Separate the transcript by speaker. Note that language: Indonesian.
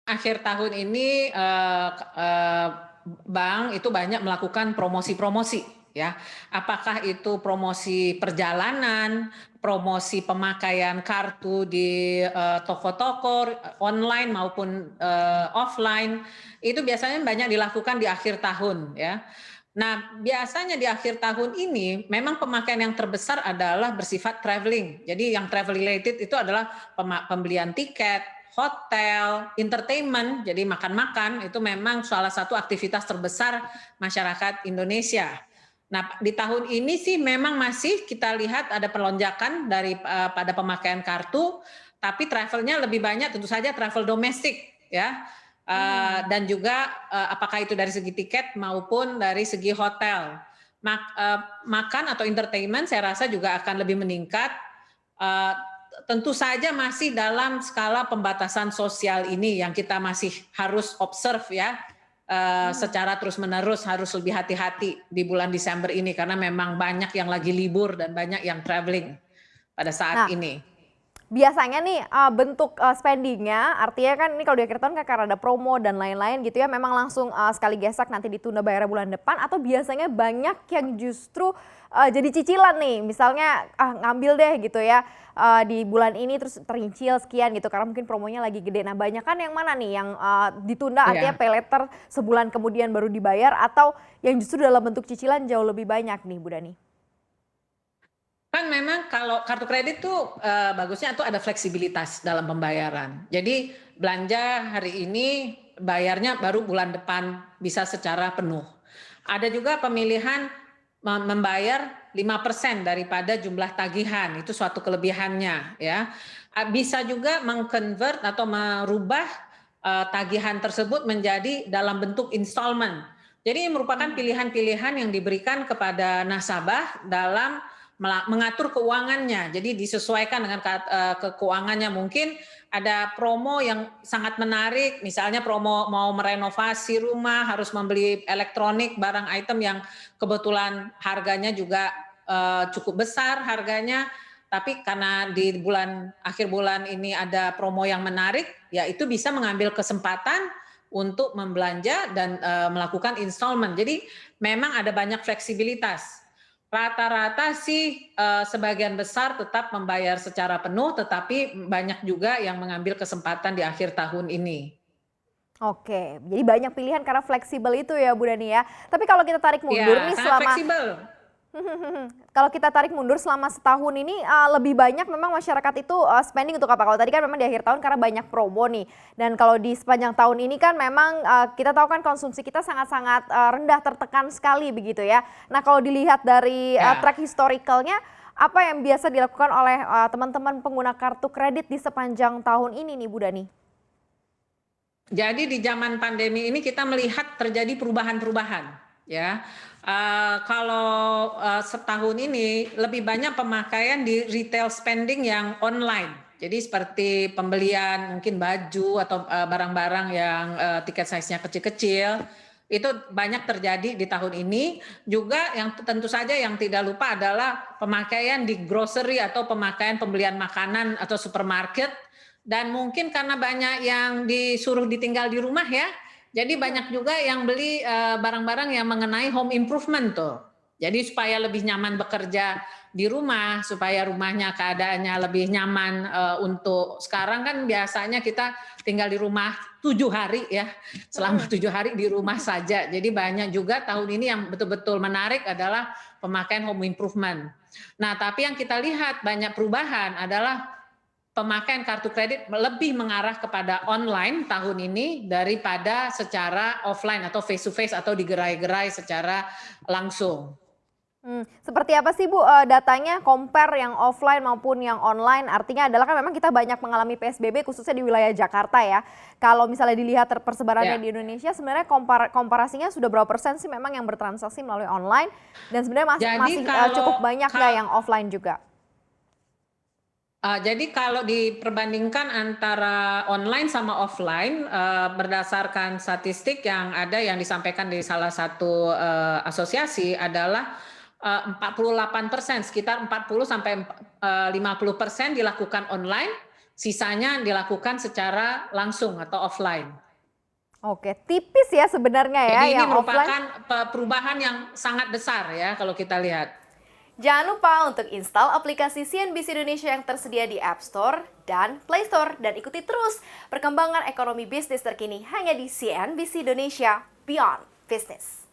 Speaker 1: Akhir tahun ini, bank itu banyak melakukan promosi-promosi ya. Apakah itu promosi perjalanan, promosi pemakaian kartu di, toko-toko online maupun, offline, itu biasanya banyak dilakukan di akhir tahun ya. Nah, biasanya di akhir tahun ini memang pemakaian yang terbesar adalah bersifat traveling. Jadi yang travel related itu adalah pembelian tiket, hotel, entertainment, jadi makan-makan itu memang salah satu aktivitas terbesar masyarakat Indonesia. Nah, di tahun ini sih memang masih kita lihat ada pelonjakan dari pada pemakaian kartu, tapi travelnya lebih banyak tentu saja travel domestik ya.
Speaker 2: Hmm.
Speaker 1: Dan juga apakah itu dari segi tiket maupun dari segi hotel. Makan atau entertainment saya rasa juga akan lebih meningkat. Eh, Tentu saja masih dalam skala pembatasan sosial ini yang kita masih harus observe ya,
Speaker 2: Hmm.
Speaker 1: secara terus-menerus harus lebih hati-hati di bulan Desember ini karena memang banyak yang lagi libur dan banyak yang traveling pada saat
Speaker 2: Nah,
Speaker 1: ini.
Speaker 2: biasanya nih, bentuk, spending-nya artinya kan ini kalau di akhir tahun kan karena ada promo dan lain-lain gitu ya, memang langsung, sekali gesek nanti ditunda bayarnya bulan depan atau biasanya banyak yang justru, jadi cicilan nih, misalnya, ngambil deh gitu ya, di bulan ini terus tercicil sekian gitu karena mungkin promonya lagi gede. Nah, banyakan yang mana nih yang, ditunda artinya
Speaker 1: Ya.
Speaker 2: pay later sebulan kemudian baru dibayar atau yang justru dalam bentuk cicilan jauh lebih banyak nih, Bu Dani?
Speaker 1: Kan memang kalau kartu kredit tuh, bagusnya tuh ada fleksibilitas dalam pembayaran. Jadi belanja hari ini, bayarnya baru bulan depan bisa secara penuh. Ada juga pemilihan membayar 5% daripada jumlah tagihan, itu suatu kelebihannya ya. Bisa juga meng-convert atau merubah, tagihan tersebut menjadi dalam bentuk installment. Jadi merupakan
Speaker 2: Mmm.
Speaker 1: pilihan-pilihan yang diberikan kepada nasabah dalam mengatur keuangannya. Jadi disesuaikan dengan keuangannya. Mungkin ada promo yang sangat menarik, misalnya promo mau merenovasi rumah, harus membeli elektronik, barang item yang kebetulan harganya juga cukup besar harganya, tapi karena di akhir bulan ini ada promo yang menarik, ya itu bisa mengambil kesempatan untuk membelanja dan melakukan installment. Jadi memang ada banyak fleksibilitas. Rata-rata sih, sebagian besar tetap membayar secara penuh, tetapi banyak juga yang mengambil kesempatan di akhir tahun ini.
Speaker 2: Oke, jadi banyak pilihan karena fleksibel itu ya Bu Dani ya. Tapi kalau kita tarik mundur
Speaker 1: Ya,
Speaker 2: nih
Speaker 1: sangat
Speaker 2: selama
Speaker 1: fleksibel.
Speaker 2: kalau kita tarik mundur selama setahun ini, lebih banyak memang masyarakat itu, spending untuk apa? Kalau tadi kan memang di akhir tahun karena banyak promo nih, dan kalau di sepanjang tahun ini kan memang, kita tahu kan konsumsi kita sangat-sangat, rendah, tertekan sekali begitu ya. Nah kalau dilihat dari,
Speaker 1: Ya.
Speaker 2: track historicalnya apa yang biasa dilakukan oleh, teman-teman pengguna kartu kredit di sepanjang tahun ini nih Bu Dani?
Speaker 1: Jadi di zaman pandemi ini kita melihat terjadi perubahan-perubahan, ya. Kalau, setahun ini lebih banyak pemakaian di retail spending yang online. Jadi seperti pembelian mungkin baju atau, barang-barang yang, tiket size-nya kecil-kecil, itu banyak terjadi di tahun ini. Juga yang tentu saja yang tidak lupa adalah pemakaian di grocery atau pemakaian pembelian makanan atau supermarket dan mungkin karena banyak yang disuruh ditinggal di rumah ya, jadi
Speaker 2: Mhm.
Speaker 1: banyak juga yang beli, barang-barang yang mengenai home improvement tuh. Jadi supaya lebih nyaman bekerja di rumah, supaya rumahnya keadaannya lebih nyaman, untuk sekarang kan biasanya kita tinggal di rumah 7 hari ya, selama
Speaker 2: Mhm.
Speaker 1: 7 hari di rumah saja. Jadi banyak juga tahun ini yang betul-betul menarik adalah pemakaian home improvement. Nah, tapi yang kita lihat banyak perubahan adalah pemakaian kartu kredit lebih mengarah kepada online tahun ini daripada secara offline atau face to face atau digerai-gerai secara langsung.
Speaker 2: Seperti apa sih Bu, datanya compare yang offline maupun yang online? Artinya adalah kan memang kita banyak mengalami PSBB khususnya di wilayah Jakarta ya. Kalau misalnya dilihat persebarannya
Speaker 1: Ya.
Speaker 2: di Indonesia sebenarnya komparasinya sudah berapa persen sih memang yang bertransaksi melalui online dan sebenarnya
Speaker 1: Jadi
Speaker 2: masih,
Speaker 1: kalau
Speaker 2: cukup banyak nggak yang offline juga?
Speaker 1: Jadi kalau diperbandingkan antara online sama offline, berdasarkan statistik yang ada yang disampaikan di salah satu, asosiasi adalah, 48%, sekitar 40 sampai 50% dilakukan online, Sisanya dilakukan secara langsung atau offline.
Speaker 2: Oke, tipis ya sebenarnya ya
Speaker 1: Jadi ini
Speaker 2: yang offline.
Speaker 1: merupakan perubahan yang sangat besar ya kalau kita lihat.
Speaker 3: Jangan lupa untuk install aplikasi CNBC Indonesia yang tersedia di App Store dan Play Store dan ikuti terus perkembangan ekonomi bisnis terkini hanya di CNBC Indonesia Beyond Business.